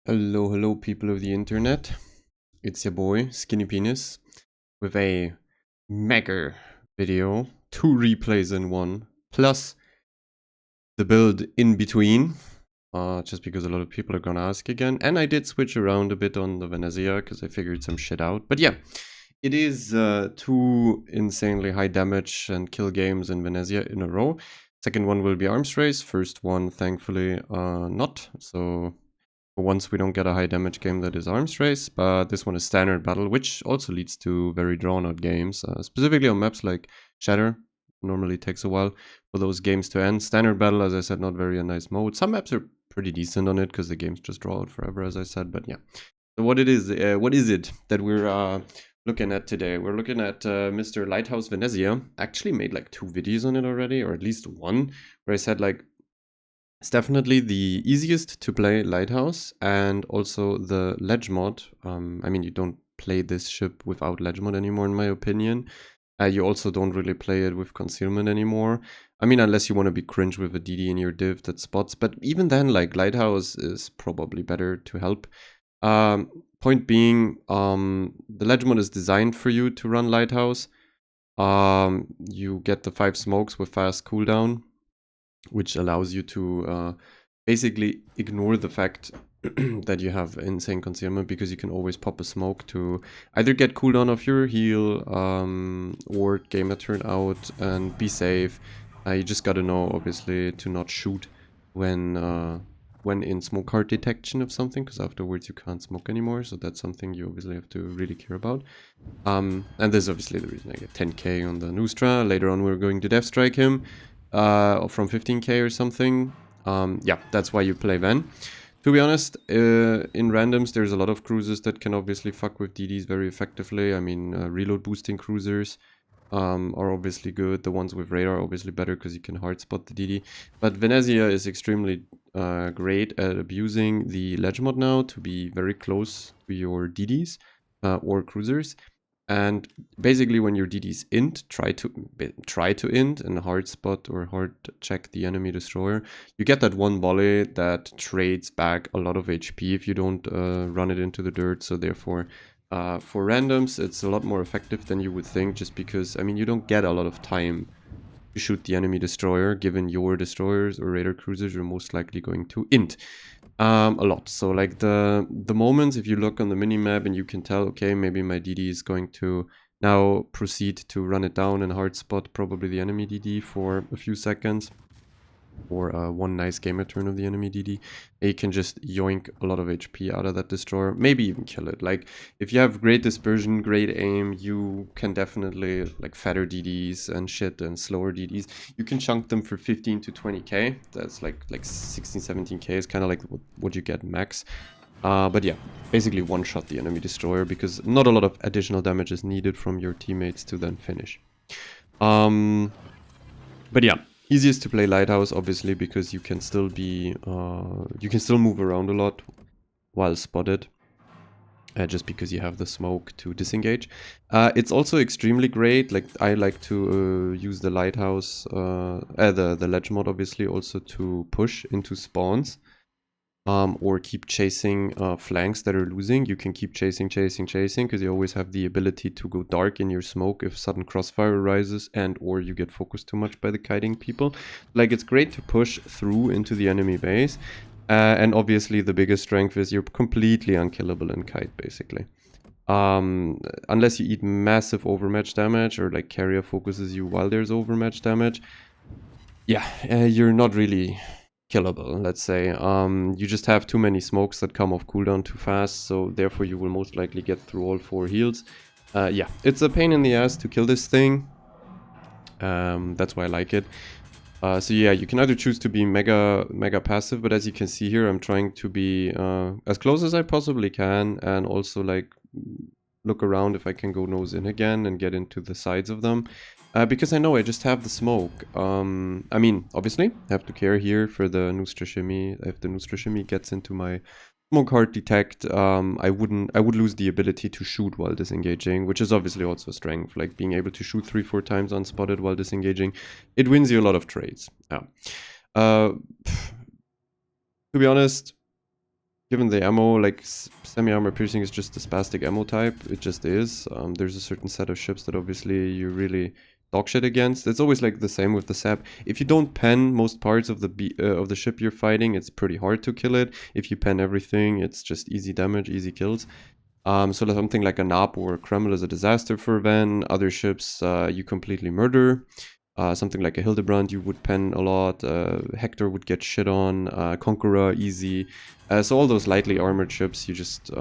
Hello, people of the internet. It's your boy, Skinny Penis, with a mega video, 2 replays in one, plus the build in between, just because a lot of people are gonna ask again. And I did switch around a bit on the Venezia, because I figured some shit out. But yeah, it is 2 insanely high damage and kill games in Venezia in a row. Second one will be arms race. First one, thankfully, not. So for once, we don't get a high damage game that is arms race, but this one is standard battle, which also leads to very drawn out games, specifically on maps like Shatter. Normally takes a while for those games to end. Standard battle, as I said, not very a nice mode. Some maps are pretty decent on it because the games just draw out forever, as I said. But yeah, so what is it that we're looking at today? We're looking at Mr. Lighthouse Venezia. Actually made like 2 videos on it already, or at least one, where I said like it's definitely the easiest to play Lighthouse and also the Legmod. I mean, you don't play this ship without Legmod anymore, in my opinion. You also don't really play it with Concealment anymore. I mean, unless you want to be cringe with a DD in your div that spots. But even then, like, Lighthouse is probably better to help. Point being, the Legmod is designed for you to run Lighthouse. You get the 5 smokes with fast cooldown, which allows you to basically ignore the fact that you have insane concealment, because you can always pop a smoke to either get cooldown off your heal or game a turn out and be safe. You just gotta know, obviously, to not shoot when in smoke heart detection of something, because afterwards you can't smoke anymore. So that's something you obviously have to really care about. And this is obviously the reason I get 10k on the Nustra. Later on we're going to Death Strike him from 15k or something. Yeah, that's why you play Ven. To be honest, in randoms there's a lot of cruisers that can obviously fuck with DDs very effectively. I mean, reload boosting cruisers are obviously good. The ones with radar are obviously better because you can hard spot the DD. But Venezia is extremely great at abusing the Legmod now to be very close to your DDs or cruisers. And basically, when your DD's int, try to int and hard spot or hard check the enemy destroyer, you get that one volley that trades back a lot of HP if you don't run it into the dirt. So therefore, for randoms, it's a lot more effective than you would think, just because, I mean, you don't get a lot of time to shoot the enemy destroyer, given your destroyers or radar cruisers are most likely going to int. A lot. So like the moments, if you look on the minimap and you can tell, okay, maybe my DD is going to now proceed to run it down and hard spot probably the enemy DD for a few seconds, or one nice gamer turn of the enemy DD, you can just yoink a lot of HP out of that destroyer, maybe even kill it. Like, if you have great dispersion, great aim, you can definitely, like, fatter DDs and shit and slower DDs, you can chunk them for 15 to 20k. That's like 16, 17k is kind of like what you get max. But yeah, basically one-shot the enemy destroyer, because not a lot of additional damage is needed from your teammates to then finish. But yeah, easiest to play Lighthouse, obviously, because you can still be, you can still move around a lot while spotted. Just because you have the smoke to disengage. It's also extremely great. Like, I like to use the Lighthouse, the Ledge mod, obviously, also to push into spawns. Or keep chasing flanks that are losing. You can keep chasing, because you always have the ability to go dark in your smoke if sudden crossfire arises and or you get focused too much by the kiting people. Like, it's great to push through into the enemy base. And obviously the biggest strength is you're completely unkillable in kite, basically. Unless you eat massive overmatch damage, or like carrier focuses you while there's overmatch damage. Yeah, you're not really killable, let's say. You just have too many smokes that come off cooldown too fast, so therefore you will most likely get through all 4 heals. Yeah, it's a pain in the ass to kill this thing. That's why I like it. So yeah, you can either choose to be mega passive, but as you can see here, I'm trying to be as close as I possibly can, and also like look around if I can go nose in again and get into the sides of them. Because I know I just have the smoke. I mean, obviously, I have to care here for the Nustra Shimmy. If the Nustra Shimmy gets into my smoke heart detect, I would lose the ability to shoot while disengaging, which is obviously also a strength. Like, being able to shoot 3-4 times unspotted while disengaging, it wins you a lot of trades. Yeah. To be honest, given the ammo, like semi-armor piercing is just a spastic ammo type. It just is. There's a certain set of ships that obviously you really dog shit against. It's always like the same with the sap. If you don't pen most parts of the ship you're fighting, it's pretty hard to kill it. If you pen everything, it's just easy damage, easy kills. So something like a Nap or a Kreml is a disaster for Ven. Other ships you completely murder. Something like a Hildebrand you would pen a lot. Hector would get shit on. Conqueror, easy. So all those lightly armored ships you just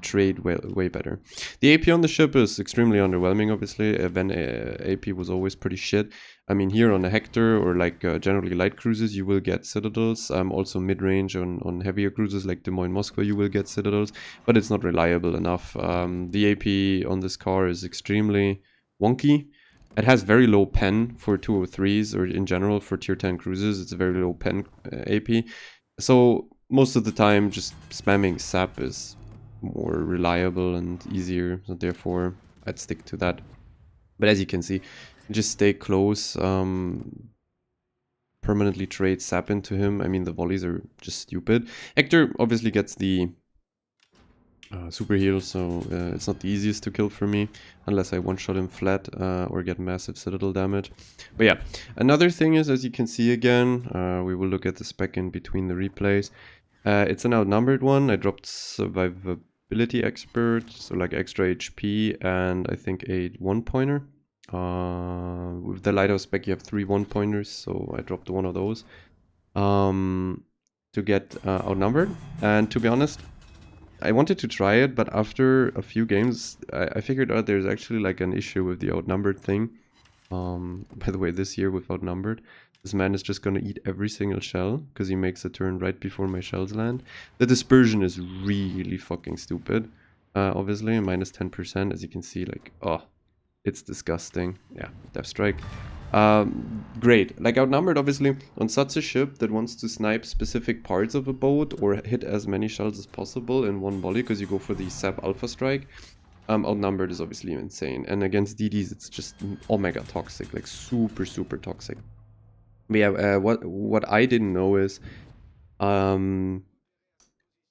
trade way better. The AP on the ship is extremely underwhelming, obviously. Ven AP was always pretty shit. I mean, here on a Hector or like generally light cruisers, you will get citadels. Also mid-range on heavier cruisers like Des Moines, Moscow, you will get citadels, but it's not reliable enough. The AP on this car is extremely wonky. It has very low pen for 203s, or in general for tier 10 cruisers, it's a very low pen AP. So most of the time, just spamming sap is more reliable and easier, so therefore I'd stick to that. But as you can see, just stay close, permanently trade sap into him. I mean, the volleys are just stupid. Hector obviously gets the super heal, so it's not the easiest to kill for me, unless I one-shot him flat or get massive citadel damage. But yeah, another thing is, as you can see again, we will look at the spec in between the replays. It's an outnumbered one. I dropped survivability expert, so like extra HP, and I think a 1-pointer. With the lighthouse spec, you have 3 1-pointers, so I dropped one of those to get outnumbered. And to be honest, I wanted to try it, but after a few games, I figured out there's actually like an issue with the outnumbered thing. By the way, this year with outnumbered, this man is just gonna eat every single shell because he makes a turn right before my shells land. The dispersion is really fucking stupid. Obviously, minus 10%, as you can see, like, oh, it's disgusting. Yeah, Death Strike. Great. Like outnumbered, obviously, on such a ship that wants to snipe specific parts of a boat or hit as many shells as possible in one volley because you go for the Sap Alpha Strike. Outnumbered is obviously insane. And against DDs, it's just omega toxic, like super, super toxic. But yeah, what I didn't know is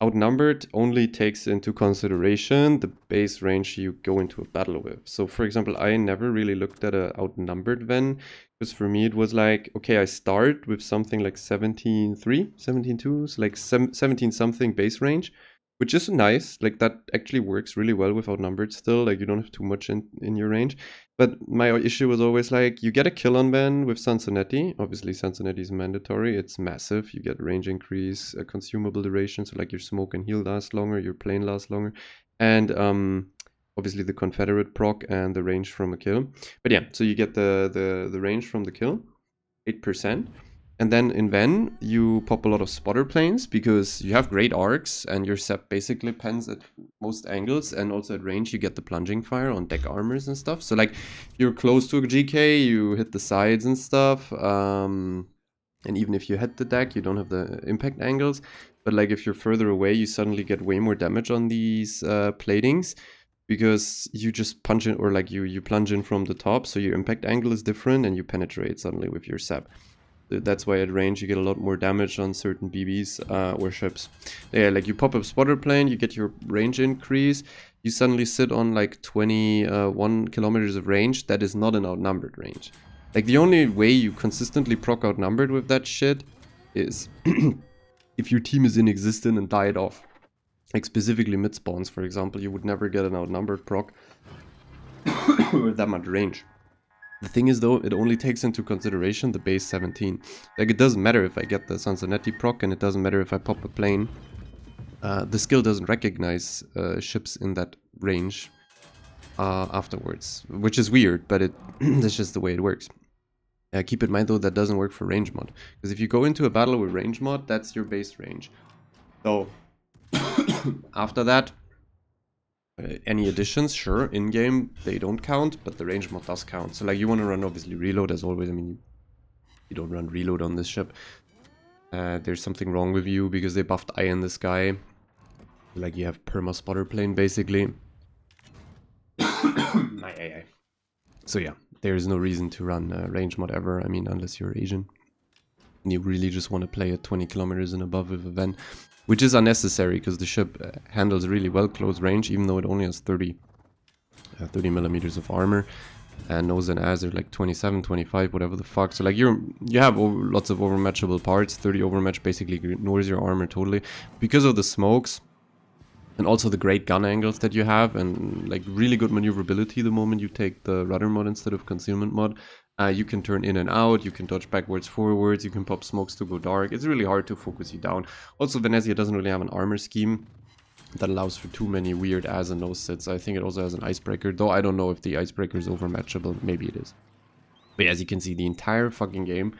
outnumbered only takes into consideration the base range you go into a battle with. So for example, I never really looked at a outnumbered Ven, because for me it was like, okay, I start with something like 17.3, 17.2, so like 17 something base range, which is nice. Like that actually works really well with outnumbered still. Like you don't have too much in your range. But my issue was always like, you get a kill on Ven with Sansonetti. Obviously, Sansonetti is mandatory. It's massive. You get range increase, a consumable duration. So like your smoke and heal lasts longer, your plane lasts longer. And obviously the Confederate proc and the range from a kill. But yeah, so you get the range from the kill, 8%. And then in Ven, you pop a lot of spotter planes because you have great arcs and your Sep basically pens at most angles, and also at range you get the plunging fire on deck armors and stuff. So like if you're close to a GK, you hit the sides and stuff. And even if you hit the deck, you don't have the impact angles. But like if you're further away, you suddenly get way more damage on these platings, because you just punch in, or like you plunge in from the top, so your impact angle is different and you penetrate suddenly with your Sep. That's why at range you get a lot more damage on certain BBs or ships. Yeah, like you pop up spotter plane, you get your range increase, you suddenly sit on like 21 kilometers of range. That is not an outnumbered range. Like the only way you consistently proc outnumbered with that shit is if your team is inexistent and died off. Like specifically mid spawns, for example, you would never get an outnumbered proc with that much range. The thing is though, it only takes into consideration the base 17. Like it doesn't matter if I get the Sansonetti proc, and it doesn't matter if I pop a plane. The skill doesn't recognize ships in that range afterwards, which is weird, but that's just the way it works. Keep in mind though, that doesn't work for range mod, because if you go into a battle with range mod, that's your base range. So after that, any additions, sure, in-game, they don't count, but the range mod does count. So like you want to run obviously reload as always. I mean, you don't run reload on this ship. There's something wrong with you because they buffed Eye in the Sky. Like you have perma spotter plane basically. My AI. So yeah, there is no reason to run range mod ever. I mean, unless you're Asian and you really just want to play at 20 kilometers and above with a Ven. which is unnecessary because the ship handles really well close range, even though it only has 30 millimeters of armor, and nose and ass are like 27, 25, whatever the fuck. So like you have lots of overmatchable parts. 30 overmatch basically ignores your armor totally because of the smokes. And also the great gun angles that you have, and like really good maneuverability the moment you take the rudder mod instead of concealment mod. You can turn in and out, you can dodge backwards, forwards, you can pop smokes to go dark. It's really hard to focus you down. Also, Venezia doesn't really have an armor scheme that allows for too many weird as and no sits. I think it also has an icebreaker, though I don't know if the icebreaker is overmatchable. Maybe it is. But as you can see, the entire fucking game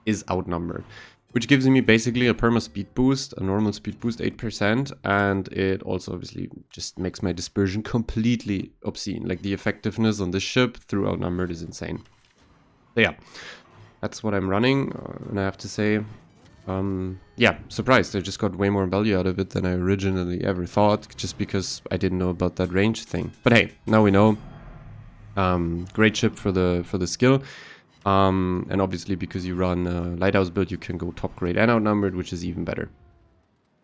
is outnumbered, which gives me basically a perma speed boost, a normal speed boost 8%, and it also obviously just makes my dispersion completely obscene. Like the effectiveness on this ship through outnumbered is insane. So yeah, that's what I'm running, and I have to say, yeah, surprised. I just got way more value out of it than I originally ever thought, just because I didn't know about that range thing. But hey, now we know. Great ship for the skill. And obviously because you run Lighthouse build, you can go top grade and outnumbered, which is even better.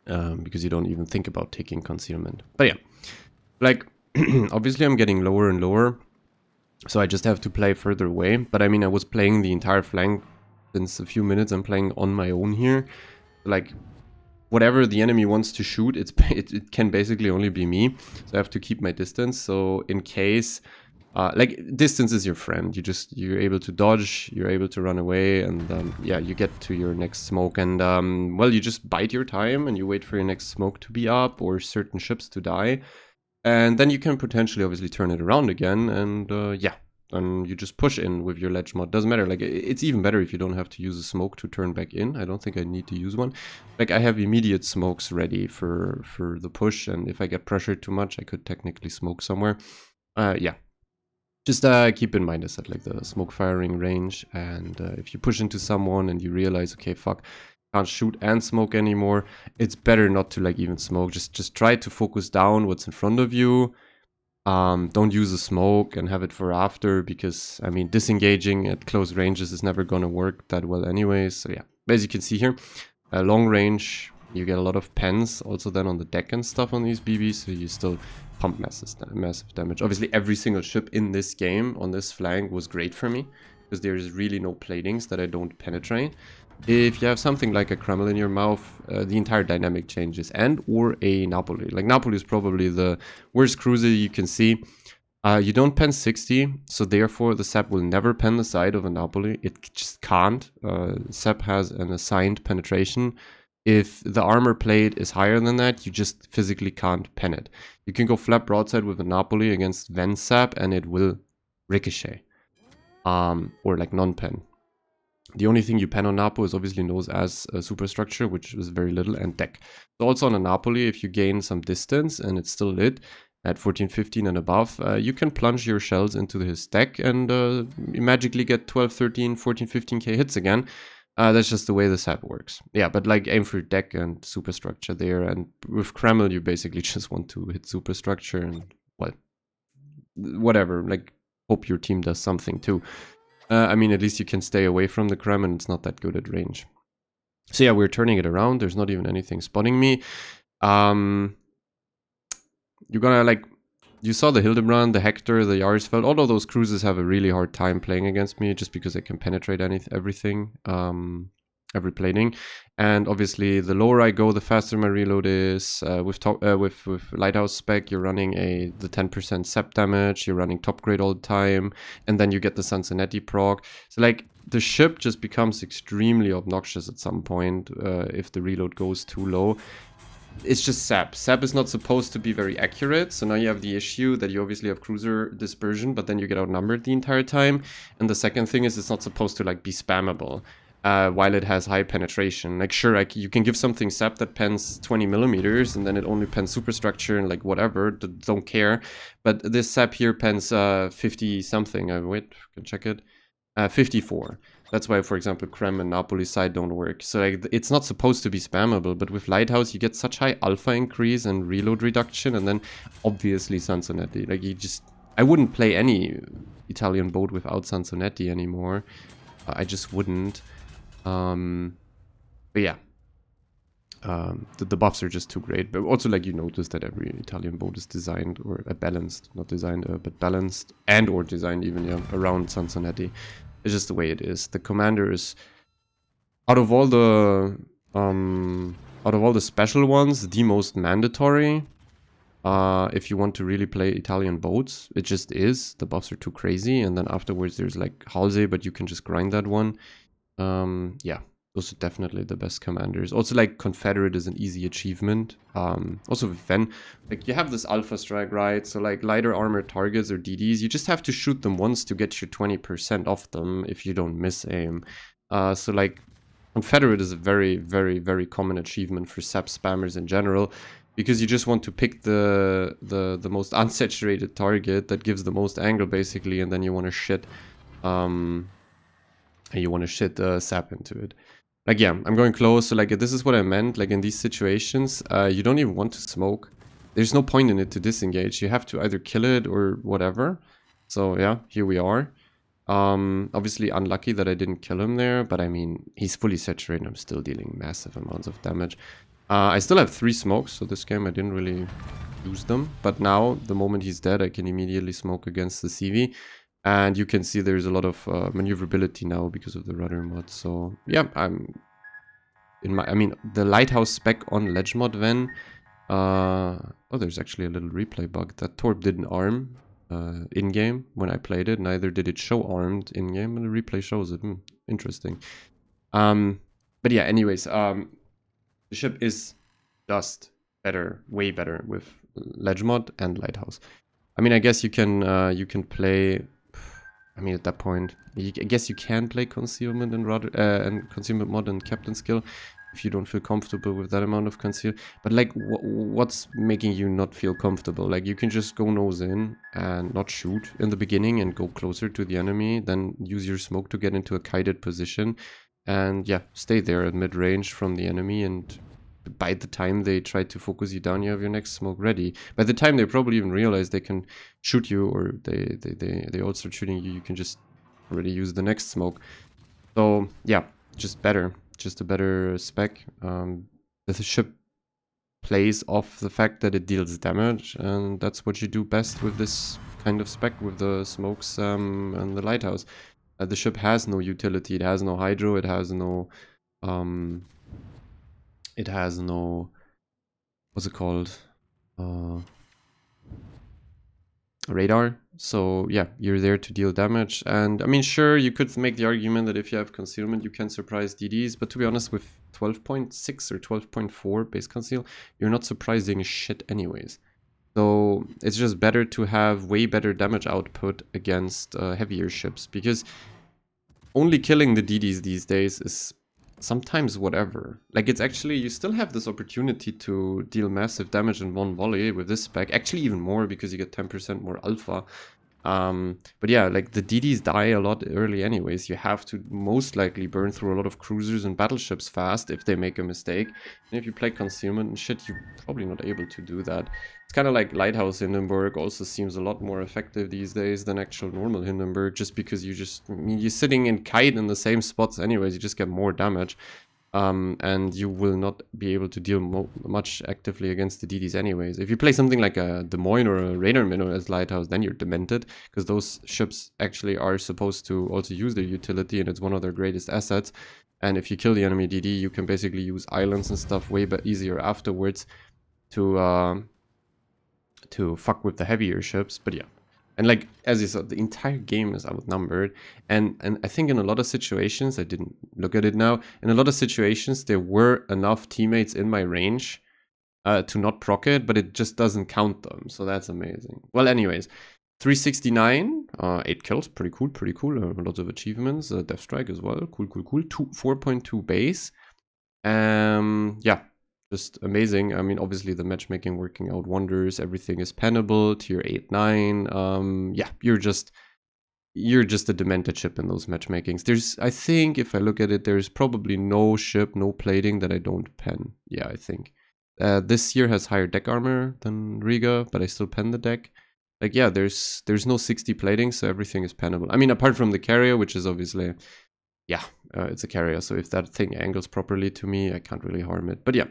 Because you don't even think about taking concealment. But yeah, like, obviously I'm getting lower and lower, so I just have to play further away. But I mean, I was playing the entire flank since a few minutes. I'm playing on my own here. Like, whatever the enemy wants to shoot, it can basically only be me. So I have to keep my distance. So in case... like, distance is your friend. You're able to dodge, you're able to run away, and yeah, you get to your next smoke, and well, you just bide your time and you wait for your next smoke to be up or certain ships to die, and then you can potentially obviously turn it around again, and yeah, and you just push in with your Legmod. Doesn't matter. Like, it's even better if you don't have to use a smoke to turn back in. I don't think I need to use one. Like, I have immediate smokes ready for the push, and if I get pressured too much, I could technically smoke somewhere. Yeah. Just keep in mind, I said, like, the smoke firing range, and if you push into someone and you realize, okay, fuck, can't shoot and smoke anymore, it's better not to, like, even smoke. Just try to focus down what's in front of you. Don't use a smoke and have it for after, because, I mean, disengaging at close ranges is never gonna work that well anyways. So yeah, as you can see here, long range, you get a lot of pens also then on the deck and stuff on these BBs, so you still pump massive damage. Obviously, every single ship in this game on this flank was great for me, because there's really no platings that I don't penetrate. If you have something like a Kreml in your mouth, the entire dynamic changes, and or a Napoli. Like, Napoli is probably the worst cruiser you can see. You don't pen 60, so therefore the SAP will never pen the side of a Napoli. It just can't. SAP has an assigned penetration. If the armor plate is higher than that, you just physically can't pen it. You can go flat broadside with a Napoli against Ven SAP and it will ricochet. Or like non-pen. The only thing you pen on Napo is obviously nose as a superstructure, which is very little, and deck. So also on a Napoli, if you gain some distance and it's still lit at 14, 15 and above, you can plunge your shells into his deck and magically get 12, 13, 14, 15k hits again. That's just the way the SAP works. Yeah, but like, aim for deck and superstructure there, and with Kreml you basically just want to hit superstructure and, well, whatever, like, hope your team does something too. I mean, at least you can stay away from the Krem, and it's not that good at range. So yeah, we're turning it around. There's not even anything spotting me. You're gonna, like, you saw the Hildebrand, the Hector, the Yarisfeld. All of those cruisers have a really hard time playing against me, just because they can penetrate everything. Every plating, and obviously the lower I go, the faster my reload is. With Lighthouse spec, you're running the 10% sep damage, you're running top grade all the time, and then you get the Sansonetti proc. So like, the ship just becomes extremely obnoxious at some point if the reload goes too low. It's just SAP. SAP is not supposed to be very accurate, so now you have the issue that you obviously have cruiser dispersion, but then you get outnumbered the entire time. And the second thing is, it's not supposed to, like, be spammable. While it has high penetration. Like, sure, like, you can give something SAP that pens 20 millimeters and then it only pens superstructure and, like, whatever, don't care. But this SAP here pens 50 something. Wait, can check it. 54. That's why, for example, Krem and Napoli side don't work. So like, it's not supposed to be spammable, but with Lighthouse you get such high alpha increase and reload reduction, and then obviously Sansonetti. Like, I wouldn't play any Italian boat without Sansonetti anymore. I just wouldn't. But yeah. The buffs are just too great. But also, like, you notice that every Italian boat is designed, or balanced, not designed, but balanced, and or designed even, yeah, around Sansonetti. It's just the way it is. The commander is, out of all the special ones, the most mandatory. If you want to really play Italian boats, it just is. The buffs are too crazy, and then afterwards there's like Halsey, but you can just grind that one. Yeah, those are definitely the best commanders. Also, like, Confederate is an easy achievement. Also with Ven, like, you have this Alpha Strike, right? So like lighter armor targets or DDs, you just have to shoot them once to get your 20% off them if you don't miss aim. So like, Confederate is a very, very, very common achievement for SAP spammers in general, because you just want to pick the most unsaturated target that gives the most angle, basically, and then you want to shit sap into it. Like, yeah, I'm going close. So like, this is what I meant. Like, in these situations, you don't even want to smoke. There's no point in it to disengage. You have to either kill it or whatever. So yeah, here we are. Obviously unlucky that I didn't kill him there, but I mean, he's fully saturated. I'm still dealing massive amounts of damage. I still have 3 smokes, so this game I didn't really use them. But now, the moment he's dead, I can immediately smoke against the CV. And you can see there's a lot of maneuverability now because of the rudder mod. So yeah, I mean, the lighthouse spec on Legmod Ven. Oh, there's actually a little replay bug. That Torp didn't arm in-game when I played it. Neither did it show armed in-game, and the replay shows it. Interesting. But yeah, anyways, the ship is just better, way better with Legmod and Lighthouse. I mean, I guess you can play. I mean, at that point, I guess you can play Concealment and Concealment mod and Captain skill if you don't feel comfortable with that amount of conceal. But like, what's making you not feel comfortable? Like, you can just go nose in and not shoot in the beginning and go closer to the enemy, then use your smoke to get into a kited position, and yeah, stay there at mid-range from the enemy, and by the time they try to focus you down, you have your next smoke ready. By the time they probably even realize they can shoot you, or they all start shooting you, you can just already use the next smoke. So yeah, just better, just a better spec. The ship plays off the fact that it deals damage, and that's what you do best with this kind of spec, with the smokes and the lighthouse. The ship has no utility, it has no hydro, it has no what's it called, radar. So yeah, you're there to deal damage. And I mean, sure, you could make the argument that if you have concealment, you can surprise DDs, but to be honest, with 12.6 or 12.4 base conceal, you're not surprising shit anyways. So it's just better to have way better damage output against heavier ships, because only killing the DDs these days is sometimes whatever. Like, it's actually, you still have this opportunity to deal massive damage in one volley with this spec. Actually, even more, because you get 10% more alpha. But yeah, like, the DDs die a lot early anyways. You have to most likely burn through a lot of cruisers and battleships fast if they make a mistake. And if you play concealment and shit, you're probably not able to do that. It's kind of like Lighthouse Hindenburg also seems a lot more effective these days than actual normal Hindenburg, just because I mean, you're sitting in kite in the same spots anyways, you just get more damage. And you will not be able to deal much actively against the DDs anyways. If you play something like a Des Moines or a Radar Minnow as Lighthouse, then you're demented, because those ships actually are supposed to also use their utility, and it's one of their greatest assets. And if you kill the enemy DD, you can basically use islands and stuff way easier afterwards to fuck with the heavier ships. But yeah. And like, as you said, the entire game is outnumbered. And I think in a lot of situations, I didn't look at it now, in a lot of situations, there were enough teammates in my range to not proc it, but it just doesn't count them. So that's amazing. Well, anyways, 369, 8 kills, pretty cool. Lots of achievements, Death Strike as well, cool. 4.2 base. Yeah. Just amazing. I mean, obviously the matchmaking working out wonders. Everything is pennable, tier 8, 9. Yeah, you're just a demented ship in those matchmakings. I think, if I look at it, there's probably no ship, no plating that I don't pen. Yeah, I think. This year has higher deck armor than Riga, but I still pen the deck. Like, yeah, there's no 60 plating, so everything is pennable. I mean, apart from the carrier, which is obviously, yeah, it's a carrier. So if that thing angles properly to me, I can't really harm it. But yeah.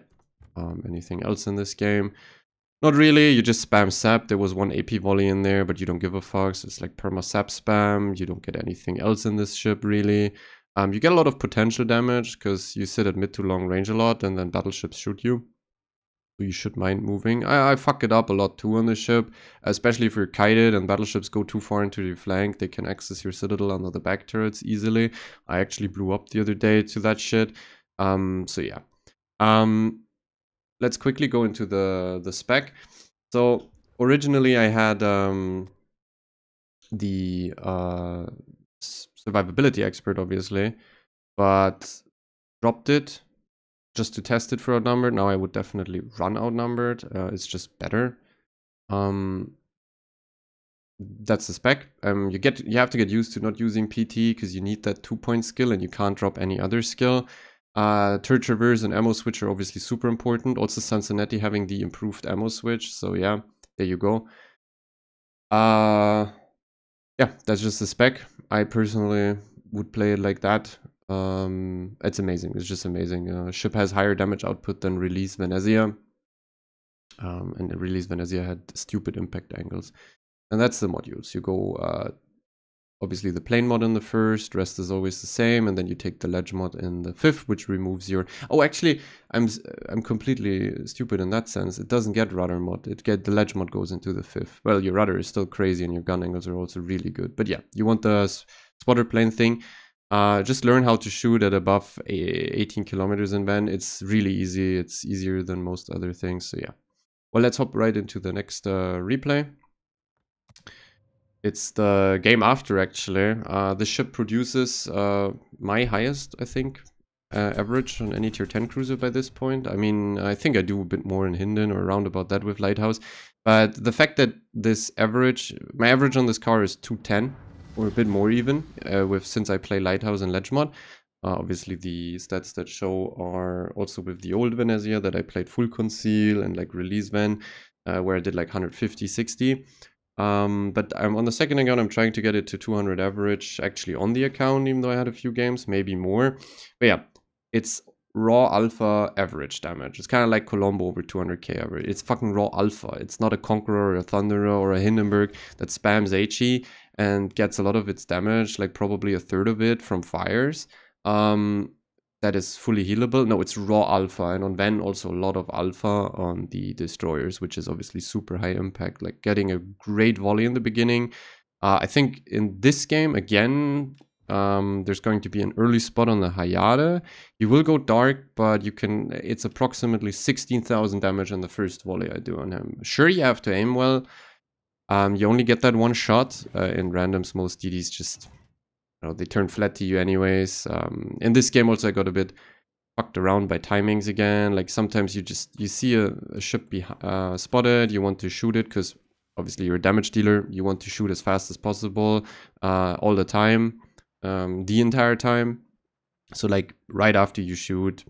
anything else in this game. Not really, you just spam sap. There was one AP volley in there, but you don't give a fuck. So it's like perma sap spam. You don't get anything else in this ship, really. You get a lot of potential damage, because you sit at mid to long range a lot, and then battleships shoot you. So you should mind moving. I fuck it up a lot too on this ship, especially if you're kited and battleships go too far into your flank. They can access your citadel under the back turrets easily. I actually blew up the other day to that shit. So yeah. Let's quickly go into the spec. So originally I had the survivability expert, obviously, but dropped it just to test it for outnumbered. Now I would definitely run outnumbered. It's just better. That's the spec. You have to get used to not using PT, because you need that 2-point skill and you can't drop any other skill. Turret traverse and ammo switch are obviously super important. Also Cincinnati having the improved ammo switch. So yeah, there you go. Yeah, that's just the spec. I personally would play it like that. It's amazing. It's just amazing. Ship has higher damage output than Release Venezia. And Release Venezia had stupid impact angles. And that's the modules. You go obviously the plane mod in the first, rest is always the same, and then you take the Legmod in the fifth, which removes your... Oh, actually, I'm completely stupid in that sense. It doesn't get rudder mod. The Legmod goes into the fifth. Well, your rudder is still crazy, and your gun angles are also really good. But yeah, you want the spotter plane thing. Just learn how to shoot at above 18 kilometers in Ven. It's really easy. It's easier than most other things. So yeah. Well, let's hop right into the next replay. It's the game after, actually. The ship produces my highest, I think, average on any tier 10 cruiser by this point. I mean, I think I do a bit more in Hinden or around about that with Lighthouse. But the fact that this average, my average on this car is 210, or a bit more even, since I play Lighthouse and Legmod. Obviously, the stats that show are also with the old Venezia that I played full conceal and like release Ven, where I did like 150, 60. But I'm on the second account, I'm trying to get it to 200 average actually on the account, even though I had a few games, maybe more. But yeah, it's raw alpha average damage. It's kind of like Colombo over 200k average. It's fucking raw alpha. It's not a Conqueror or a Thunderer or a Hindenburg that spams HE and gets a lot of its damage, like probably a third of it from fires. That is fully healable. No, it's raw alpha, and on Ven also a lot of alpha on the destroyers, which is obviously super high impact, like getting a great volley in the beginning. I think in this game, again, there's going to be an early spot on the Hayate. You will go dark, but it's approximately 16,000 damage on the first volley I do on him. Sure, you have to aim well. You only get that one shot. In randoms, most DDs just... they turn flat to you anyways. In this game also I got a bit fucked around by timings again. Like sometimes you see a ship be spotted, you want to shoot it because obviously you're a damage dealer. You want to shoot as fast as possible all the time, the entire time. So like right after you shoot,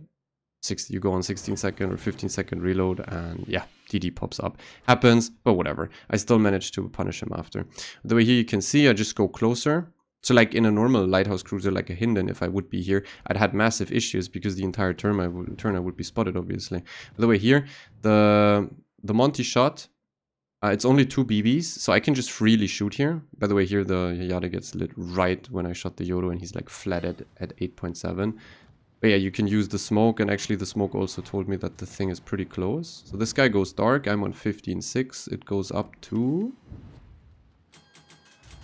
you go on 16-second or 15-second reload, and yeah, DD pops up. Happens, but whatever. I still managed to punish him after. The way here you can see, I just go closer. So like in a normal Lighthouse cruiser like a Hinden, if I would be here, I'd had massive issues because the entire turn I would be spotted, obviously. By the way, here, the Monty shot, it's only 2 BBs, so I can just freely shoot here. By the way, here the Yada gets lit right when I shot the Yodo, and he's like flat at 8.7. But yeah, you can use the smoke, and actually the smoke also told me that the thing is pretty close. So this guy goes dark, I'm on 15.6, it goes up to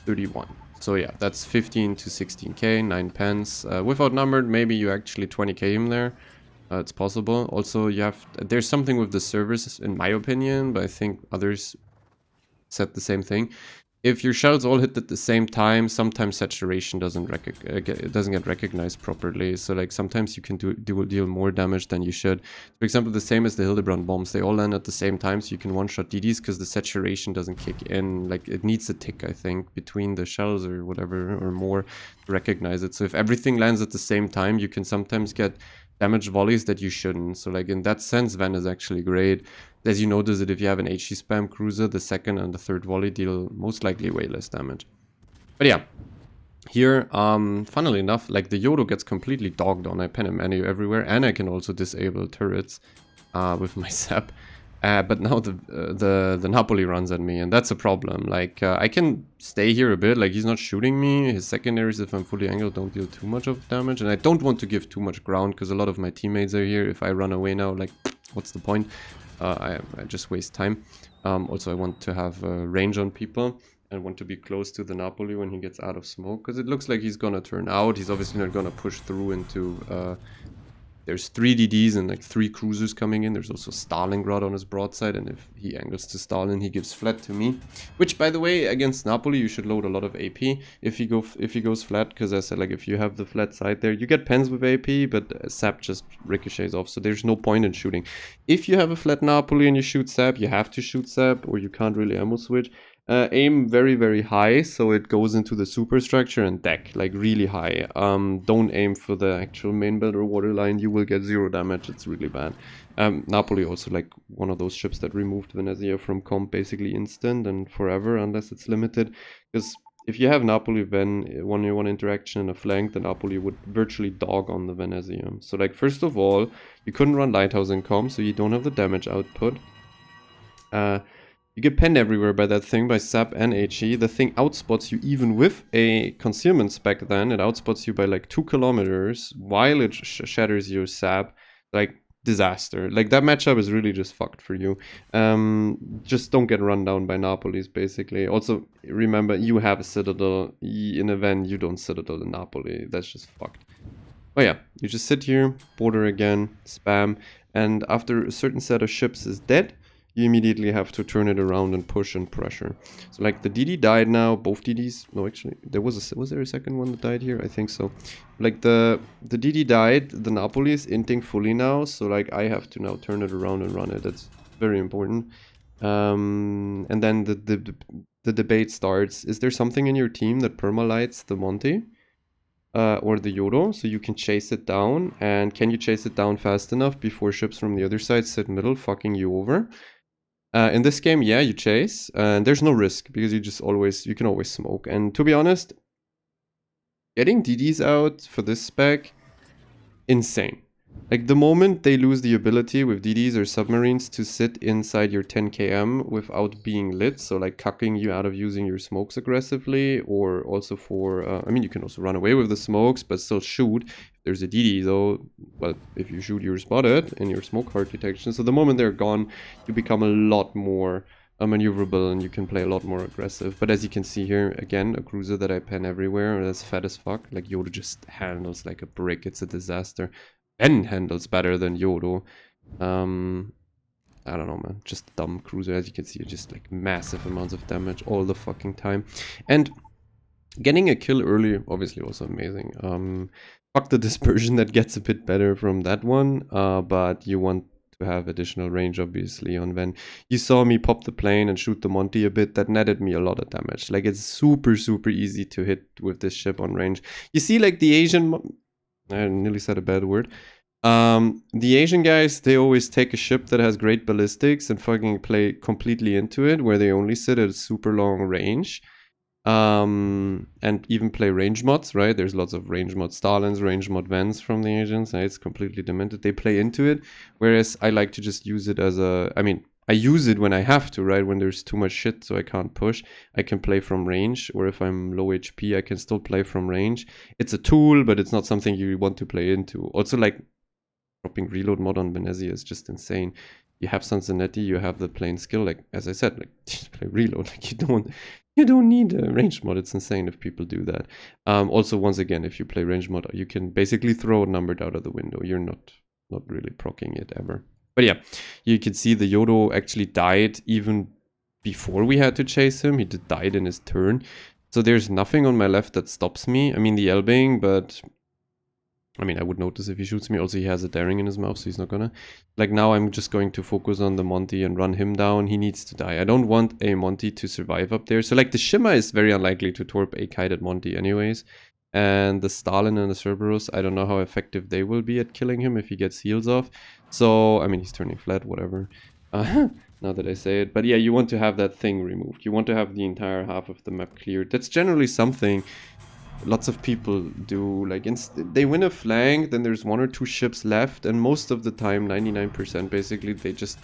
31. So yeah, that's 15 to 16k, 9 pence. With outnumbered, maybe you actually 20k him there. It's possible. Also, there's something with the servers, in my opinion, but I think others said the same thing. If your shells all hit at the same time, sometimes saturation doesn't get recognized properly. So like sometimes you can deal more damage than you should. For example, the same as the Hildebrand bombs. They all land at the same time, so you can one-shot DDs because the saturation doesn't kick in. Like it needs a tick, I think, between the shells or whatever or more to recognize it. So if everything lands at the same time, you can sometimes get damage volleys that you shouldn't. So like in that sense, Ven is actually great. As you notice that if you have an HE spam cruiser, the second and the third volley deal most likely way less damage. But yeah, here, funnily enough, like the Yodo gets completely dogged on. I pen him everywhere, and I can also disable turrets. with my sap. But now the Napoli runs at me, and that's a problem. Like, I can stay here a bit, like he's not shooting me. His secondaries, if I'm fully angled, don't deal too much of damage. And I don't want to give too much ground, because a lot of my teammates are here. If I run away now, like, what's the point? I just waste time. Also, I want to have range on people. I want to be close to the Napoli when he gets out of smoke, because it looks like he's gonna turn out. He's obviously not gonna push through into... there's 3 DDs and like 3 cruisers coming in. There's also Stalingrad on his broadside, and if he angles to Stalin, he gives flat to me. Which, by the way, against Napoli, you should load a lot of AP if he goes flat, because I said, like, if you have the flat side there, you get pens with AP, but Sap just ricochets off, so there's no point in shooting. If you have a flat Napoli and you shoot Sap, you have to shoot Sap, or you can't really ammo switch. Aim very, very high, so it goes into the superstructure and deck, like really high. Don't aim for the actual main build or waterline, you will get 0 damage, it's really bad. Napoli also like one of those ships that removed Venezia from comp basically instant and forever, unless it's limited. Because if you have Napoli Ven 1v1 interaction and a flank, then Napoli would virtually dog on the Venezia. So like, first of all, you couldn't run Lighthouse in comp, so you don't have the damage output. You get penned everywhere by that thing, by Sap and HE. The thing outspots you even with a concealment spec then. It outspots you by like 2 kilometers while it shatters your Sap. Like, disaster. Like, that matchup is really just fucked for you. Just don't get run down by Napolis, basically. Also, remember, you have a Citadel. In a Ven, you don't Citadel in Napoli. That's just fucked. Oh yeah, you just sit here, border again, spam, and after a certain set of ships is dead, you immediately have to turn it around and push and pressure. So like, the DD died now, both DDs, no, actually, was there a second one that died here? I think so. Like, the DD died, the Napoli is inting fully now, so like, I have to now turn it around and run it. That's very important. And then the debate starts. Is there something in your team that permalights the Monte? Or the Yodo, so you can chase it down? And can you chase it down fast enough before ships from the other side sit middle, fucking you over? In this game, yeah, you chase, and there's no risk, because you can always smoke. And to be honest, getting DDs out for this spec, insane. Like, the moment they lose the ability with DDs or submarines to sit inside your 10 km without being lit, so like cucking you out of using your smokes aggressively, or also for, I mean, you can also run away with the smokes, but still shoot. If there's a DD though, well, if you shoot, you're spotted in your smoke heart detection. So the moment they're gone, you become a lot more maneuverable and you can play a lot more aggressive. But as you can see here, again, a cruiser that I pen everywhere, that's fat as fuck. Like, Yoda just handles like a brick, it's a disaster. Ben handles better than Yodo. I don't know, man. Just a dumb cruiser. As you can see, just like massive amounts of damage all the fucking time. And getting a kill early, obviously also amazing. Fuck the dispersion, that gets a bit better from that one. But you want to have additional range, obviously, on Ven. You saw me pop the plane and shoot the Monty a bit. That netted me a lot of damage. Like, it's super, super easy to hit with this ship on range. You see, like, the Asian... I nearly said a bad word. The Asian guys, they always take a ship that has great ballistics and fucking play completely into it, where they only sit at a super long range. And even play range mods, right? There's lots of range mod Stalins, range mod Vens from the Asians. Right? It's completely demented. They play into it, whereas I like to just use it as a... I mean, I use it when I have to, right? When there's too much shit, so I can't push. I can play from range, or if I'm low HP, I can still play from range. It's a tool, but it's not something you want to play into. Also, like, dropping reload mod on Venezia is just insane. You have Sansonetti, you have the plane skill, like, as I said, like, just play reload. Like, you don't need a range mod. It's insane if people do that. Also, once again, if you play range mod, you can basically throw a numbered out of the window. You're not really proccing it ever. But yeah, you can see the Yodo actually died even before we had to chase him. He died in his turn. So there's nothing on my left that stops me. I mean, the Elbing, but... I mean, I would notice if he shoots me. Also, he has a daring in his mouth, so he's not gonna... Like, now I'm just going to focus on the Monty and run him down. He needs to die. I don't want a Monty to survive up there. So, like, the Shima is very unlikely to torp a kited Monty anyways. And the Stalin and the Cerberus, I don't know how effective they will be at killing him if he gets heals off. So, I mean, he's turning flat, whatever. Now that I say it. But yeah, you want to have that thing removed. You want to have the entire half of the map cleared. That's generally something lots of people do. Like, they win a flank, then there's 1 or 2 ships left, and most of the time, 99% basically, they just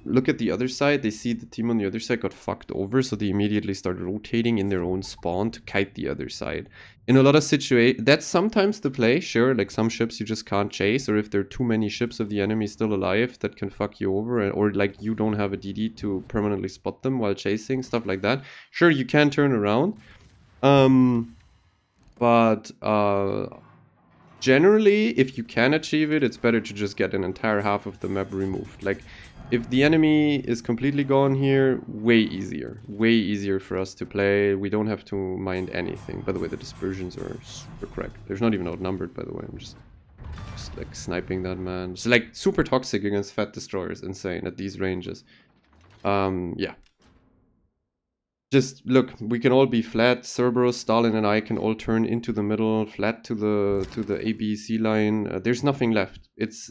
look at the other side. They see the team on the other side got fucked over, so they immediately start rotating in their own spawn to kite the other side. In a lot of situations, that's sometimes the play, sure. Like, some ships you just can't chase, or if there are too many ships of the enemy still alive, that can fuck you over, or like you don't have a DD to permanently spot them while chasing, stuff like that. Sure, you can turn around. But generally, if you can achieve it, it's better to just get an entire half of the map removed. Like, if the enemy is completely gone here, way easier for us to play. We don't have to mind anything. By the way, the dispersions are super correct. There's not even outnumbered, by the way. I'm just like sniping that man. It's like super toxic against fat destroyers. Insane at these ranges. Yeah. Just look, we can all be flat. Cerberus, Stalin, and I can all turn into the middle, flat to the ABC line. There's nothing left. It's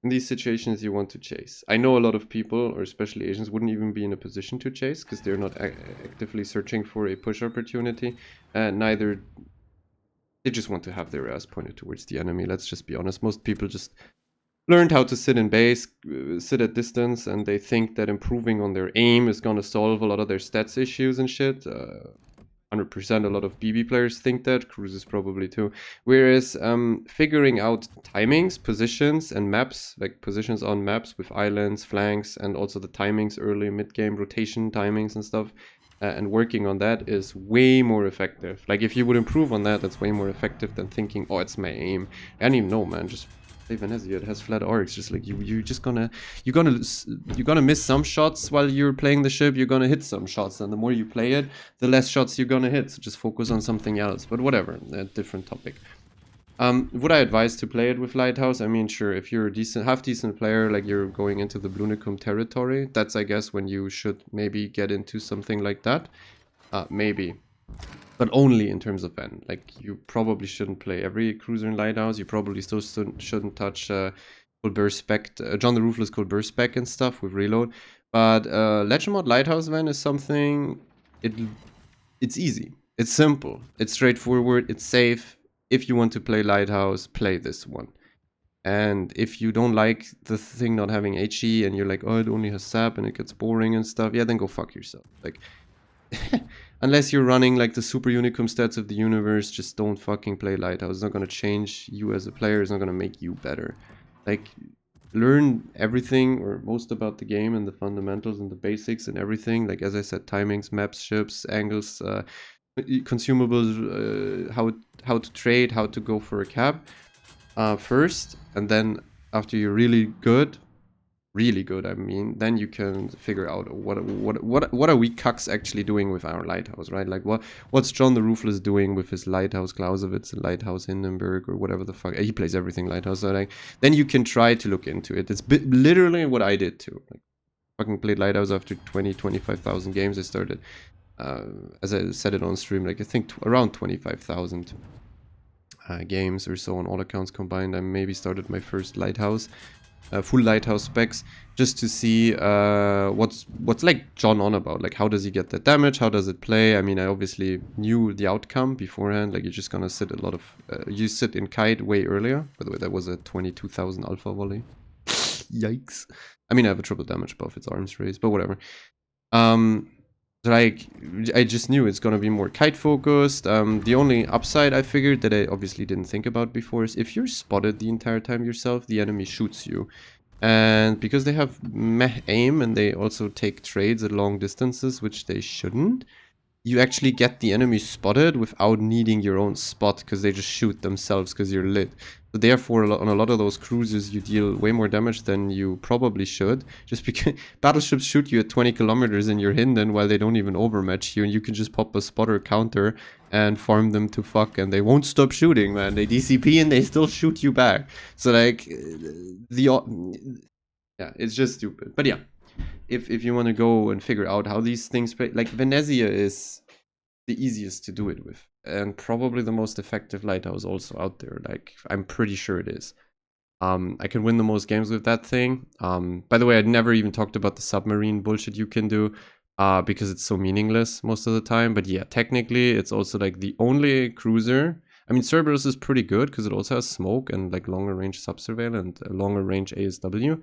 in these situations you want to chase. I know a lot of people, or especially Asians, wouldn't even be in a position to chase because they're not actively searching for a push opportunity. Neither they just want to have their ass pointed towards the enemy. Let's just be honest. Most people just learned how to sit in base, sit at distance, and they think that improving on their aim is going to solve a lot of their stats issues and shit. 100% a lot of BB players think that, Cruises probably too. Whereas figuring out timings, positions, and maps, like positions on maps with islands, flanks, and also the timings, early, mid-game, rotation timings and stuff, and working on that is way more effective. Like, if you would improve on that, that's way more effective than thinking, oh, it's my aim. I don't even know, man, just play Venezia. It has flat arcs. Just like you're gonna miss some shots while you're playing the ship. You're gonna hit some shots, and the more you play it, the less shots you're gonna hit. So just focus on something else. But whatever, a different topic. Would I advise to play it with Lighthouse? I mean, sure, if you're a half decent player, like you're going into the Blunicum territory, that's, I guess, when you should maybe get into something like that. Maybe. But only in terms of Ven. Like, you probably shouldn't play every cruiser in Lighthouse. You probably still shouldn't touch Colbert Spec, John the Ruthless Colbert Spec and stuff with reload. But Legmod Lighthouse Ven is something. It's easy. It's simple. It's straightforward. It's safe. If you want to play Lighthouse, play this one. And if you don't like the thing not having HE and you're like, oh, it only has sap and it gets boring and stuff, yeah, then go fuck yourself. Like, unless you're running like the super unicum stats of the universe, just don't fucking play Lighthouse. It's not gonna change you as a player. It's not gonna make you better. Like, learn everything or most about the game and the fundamentals and the basics and everything. Like, as I said, timings, maps, ships, angles, consumables, how to trade, how to go for a cap first, and then after you're really good, I mean, then you can figure out what are we cucks actually doing with our Lighthouse, right? Like, what's John the Ruthless doing with his Lighthouse Clausewitz and Lighthouse Hindenburg or whatever the fuck? He plays everything Lighthouse, so like, then you can try to look into it. It's literally what I did too. Like, fucking played Lighthouse after 25,000 games. I started, as I said it on stream, like I think around 25,000 games or so on all accounts combined. I maybe started my first Lighthouse. Full Lighthouse specs, just to see what's like John on about. Like, how does he get that damage? How does it play? I mean, I obviously knew the outcome beforehand. Like, you're just gonna sit a lot of... you sit in kite way earlier. By the way, that was a 22,000 alpha volley. Yikes. I mean, I have a triple damage buff. It's arms race, but whatever. Like, I just knew it's gonna be more kite focused. The only upside I figured that I obviously didn't think about before is if you're spotted the entire time yourself, the enemy shoots you. And because they have meh aim and they also take trades at long distances, which they shouldn't, you actually get the enemy spotted without needing your own spot because they just shoot themselves because you're lit. So therefore, on a lot of those cruisers, you deal way more damage than you probably should. Just because battleships shoot you at 20 kilometers and you're hidden while they don't even overmatch you, and you can just pop a spotter counter and farm them to fuck, and they won't stop shooting, man. They DCP and they still shoot you back. So like, yeah, it's just stupid. But yeah. If you want to go and figure out how these things play, like Venezia is the easiest to do it with, and probably the most effective Lighthouse also out there. Like, I'm pretty sure it is. I can win the most games with that thing. By the way, I'd never even talked about the submarine bullshit you can do. because it's so meaningless most of the time. But yeah, technically it's also like the only cruiser. I mean, Cerberus is pretty good because it also has smoke and like longer range sub-surveil and longer range ASW.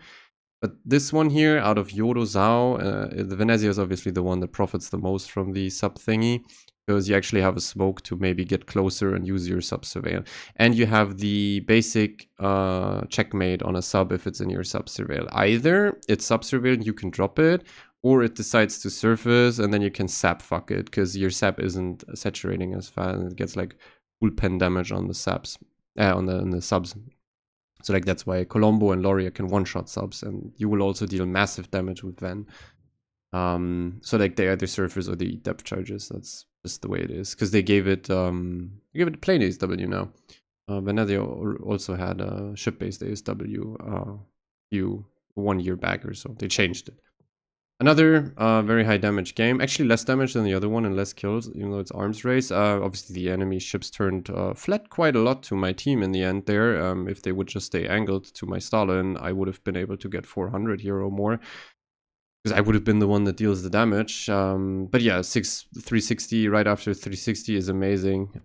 But this one here, out of Yodo Zhao, the Venezia is obviously the one that profits the most from the sub thingy, because you actually have a smoke to maybe get closer and use your sub surveil. And you have the basic checkmate on a sub if it's in your sub surveil. Either it's sub surveil and you can drop it, or it decides to surface and then you can sap fuck it, because your sap isn't saturating as fast and it gets like full pen damage on the saps, on the subs. So like that's why Colombo and Loria can one-shot subs, and you will also deal massive damage with Ven. So like they either surface or they eat depth charges. That's just the way it is. Because they gave it plain ASW now. Venezia also had a ship-based ASW few 1 year back or so. They changed it. Another very high damage game. Actually less damage than the other one and less kills, even though it's arms race. Obviously the enemy ships turned flat quite a lot to my team in the end there. If they would just stay angled to my Stalin, I would have been able to get 400 here or more. Because I would have been the one that deals the damage. But yeah, 360 right after 360 is amazing.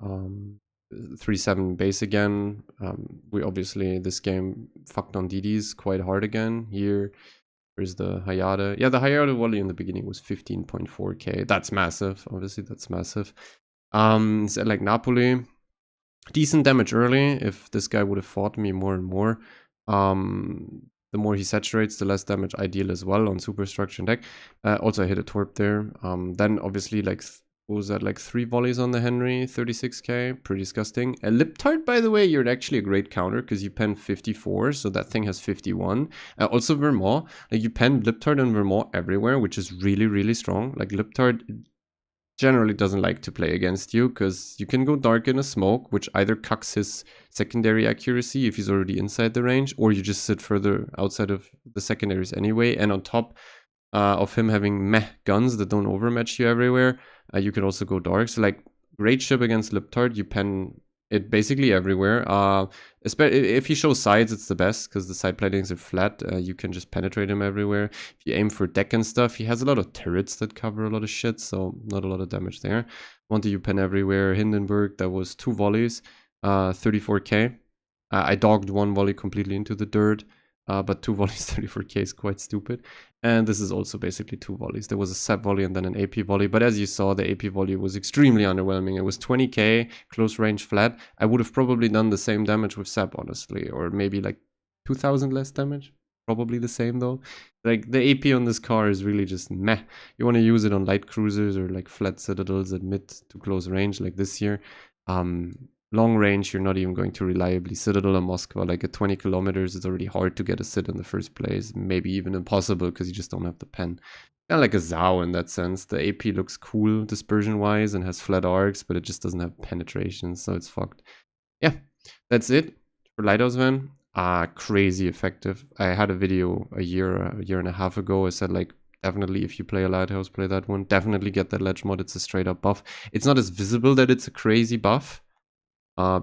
3-7 base again. We obviously, this game fucked on DDs quite hard again. Here, where's the Hayata? Yeah, the Hayata volley in the beginning was 15.4k. That's massive. Obviously, that's massive. So like Napoli, decent damage early. If this guy would have fought me more and more, the more he saturates, the less damage I deal as well on superstructure and deck. Also, I hit a torp there. Then obviously, like, what was that, like 3 volleys on the Henry, 36k, pretty disgusting. A lip tart, by the way, you're actually a great counter because you pen 54, so that thing has 51. Also Vermont, like you pen lip tart and Vermont everywhere, which is really, really strong. Like lip tart generally doesn't like to play against you because you can go dark in a smoke, which either cucks his secondary accuracy if he's already inside the range, or you just sit further outside of the secondaries anyway. And on top of him having meh guns that don't overmatch you everywhere, you can also go dark. So like great ship against Liptard, you pen it basically everywhere. If he shows sides, it's the best because the side platings are flat. You can just penetrate him everywhere. If you aim for deck and stuff, he has a lot of turrets that cover a lot of shit, so not a lot of damage there. Monte, you pen everywhere. Hindenburg, that was 2 volleys, 34k. I dogged 1 volley completely into the dirt. But 2 volleys, 34k is quite stupid. And this is also basically 2 volleys. There was a sap volley and then an AP volley. But as you saw, the AP volley was extremely underwhelming. It was 20k, close range flat. I would have probably done the same damage with sap, honestly. Or maybe like 2,000 less damage. Probably the same though. Like the AP on this car is really just meh. You want to use it on light cruisers or like flat citadels at mid to close range like this here. Long range, you're not even going to reliably Citadel in Moscow. Like at 20 kilometers, it's already hard to get a sit in the first place. Maybe even impossible because you just don't have the pen. Kind of like a Zhao in that sense. The AP looks cool dispersion-wise and has flat arcs, but it just doesn't have penetration, so it's fucked. Yeah, that's it for Lighthouse Van. Crazy effective. I had a video a year and a half ago. I said like, definitely if you play a Lighthouse, play that one. Definitely get that Legmod. It's a straight up buff. It's not as visible that it's a crazy buff.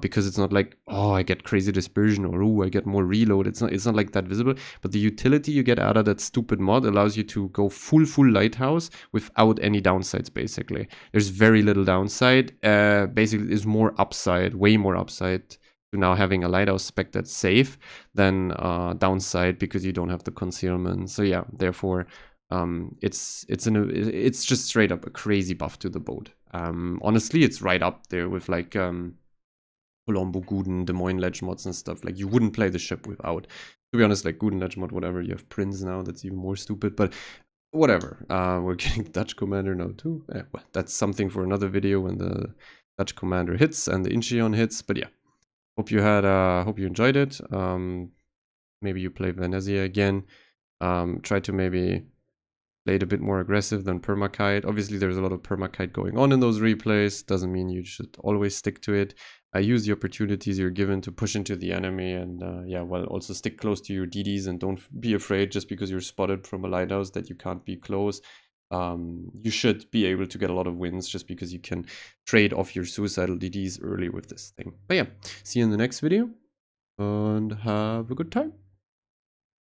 Because it's not like, oh, I get crazy dispersion or oh, I get more reload. It's not like that visible. But the utility you get out of that stupid mod allows you to go full lighthouse without any downsides. Basically, there's very little downside. Basically, there's more upside, way more upside to now having a lighthouse spec that's safe than downside because you don't have the concealment. So yeah, therefore, it's just straight up a crazy buff to the boat. Honestly, it's right up there with like Colombo, Guden, Des Moines Legmods and stuff. Like, you wouldn't play the ship without. To be honest, like, Guden Legmod, whatever. You have Prince now, that's even more stupid. But whatever. We're getting Dutch Commander now, too. Well, that's something for another video when the Dutch Commander hits and the Incheon hits. But yeah, hope you enjoyed it. Maybe you play Venezia again. Try to maybe play it a bit more aggressive than permakite. Obviously, there's a lot of permakite going on in those replays. Doesn't mean you should always stick to it. Use the opportunities you're given to push into the enemy, and yeah, well, also stick close to your DDs and don't be afraid just because you're spotted from a lighthouse that you can't be close. You should be able to get a lot of wins just because you can trade off your suicidal DDs early with this thing. But yeah, see you in the next video and have a good time.